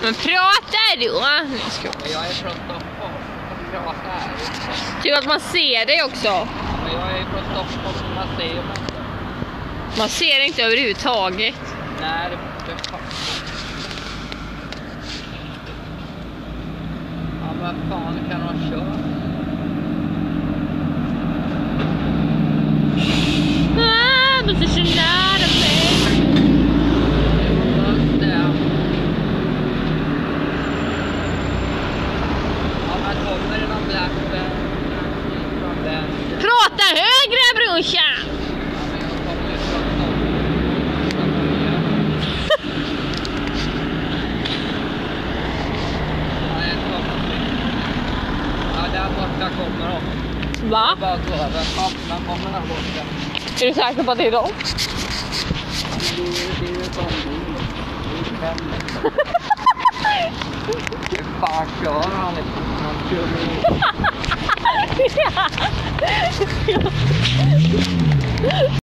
Men pratar du? Jag är från Stockholm. Jag pratar här. Typ att man ser dig också. Men jag är från Stockholm. Man ser mig. Man ser det inte överhuvudtaget. Nej, det fan. Ja, vad fan kan man köra? Men så nära mig. Prata högre, brorsan! Ja, där borta kommer de. Va? Bara gå över. Man kommer där borta. Är du säker på att det är dem? Det är ju sån. Hur fan klarar han inte? Han kör